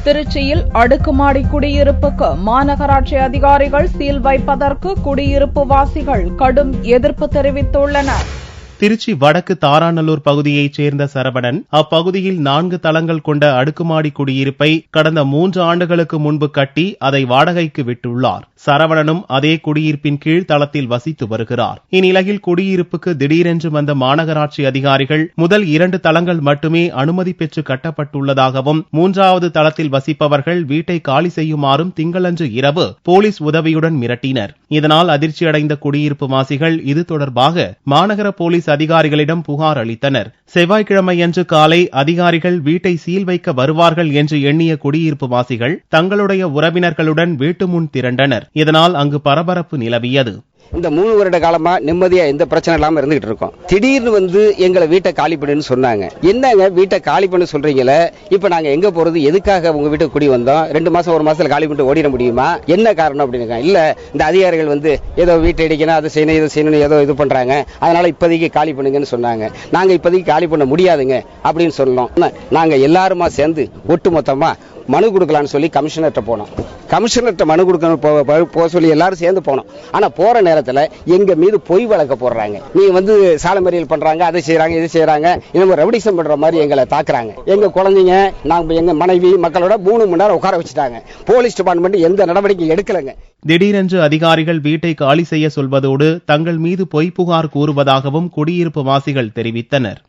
திருச்சியில் அடுக்குமாடி குடியிருப்புக்கு மாநகராட்சி அதிகாரிகள் சீல் வைப்பதற்கு குடியிருப்பு வாசிகள் கடும் எதிர்ப்பு தெரிவித்துள்ளனர். திருச்சி வடக்கு தாராநல்லூர் பகுதியைச் சேர்ந்த சரவணன் அப்பகுதியில் 4 தளங்கள் கொண்ட அடுக்குமாடி குடியிருப்பை கடந்த 3 ஆண்டுகளுக்கு முன்பு கட்டி அதை வாடகைக்கு விட்டுள்ளார். சரவணனும் அதே குடியிருப்பின் கீழ் தளத்தில் வசித்து வருகிறார். இந்நிலையில் குடியிருப்புக்கு திடீரென்று வந்த மாநகராட்சி அதிகாரிகள் முதல் 2 தளங்கள் மட்டுமே அனுமதி பெற்று கட்டப்பட்டுள்ளதாகவும் 3வது தளத்தில் வசிப்பவர்கள் வீட்டை காலி செய்யுமாறும் திங்களன்று இரவு போலீஸ் உதவியுடன் மிரட்டினர். இதனால் அதிர்ச்சியடைந்த குடியிருப்பு வாசிகள் இது தொடர்பாக மாநகர போலீஸ் அதிகாரிகளிடம் புகார் அளித்தனர். செவ்வாய்க்கிழமையன்று காலை அதிகாரிகள் வீட்டை சீல் வைக்க வருவார்கள் என்று எண்ணிய குடியிருப்பு வாசிகள் தங்களுடைய உறவினர்களுடன் வீட்டு முன் திரண்டனர். இதனால் அங்கு பரபரப்பு நிலவியது. இந்த 3 வருட காலமா நிம்மதியா எந்த பிரச்சனை இல்லாம இருந்துகிட்டு இருக்கோம். திடீர்னு எங்களை வீட்டை காலி பண்ணுன்னு சொன்னாங்க. என்னங்க வீட்டை காலி பண்ண சொல்றீங்களே, இப்ப நாங்க எங்க போறது, எதுக்காக உங்க வீட்டுக்கு குடி வந்தோம், 2 மாசம் 1 மாசத்துல காலி பண்ணிட்டு ஓடிட முடியுமா, என்ன காரணம் அப்படின்னு. இல்ல இந்த அதிகாரிகள் ஏதோ வீட்டை இடிக்கணும், அதை செய்யணும், இதை செய்யணும், ஏதோ இது பண்றாங்க, அதனால இப்போதைக்கு காலி பண்ணுங்கன்னு சொன்னாங்க. நாங்க இப்போதைக்கு காலி பண்ண முடியாதுங்க அப்படின்னு சொல்லணும். நாங்க எல்லாருமா சேர்ந்து ஒட்டுமொத்தமா மனு கொடுக்கலான்னு சொல்லி கமிஷனர்கிட்ட போனோம். கமிஷனர்கிட்ட மனு கொடுக்கணும் போக சொல்லி எல்லாரும் சேர்ந்து போனோம். ஆனா போற நேரத்தில் எங்க மீது பொய் வழக்க போடுறாங்க. நீங்க சாலை மறியல் பண்றாங்க, அதை செய்யறாங்க, இது செய்யறாங்க, இன்னும் ரவுடிசம் பண்ற மாதிரி எங்களை தாக்குறாங்க. எங்க குழந்தைங்க, நாங்க எங்க மனைவி மக்களோட 3 மணி நேரம் உட்கார வச்சுட்டாங்க. போலீஸ் டிபார்ட்மெண்ட் எந்த நடவடிக்கை எடுக்கலங்க. திடீரென்று அதிகாரிகள் வீட்டை காலி செய்ய சொல்வதோடு தங்கள் மீது பொய் புகார் கூறுவதாகவும் குடியிருப்பு வாசிகள் தெரிவித்தனர்.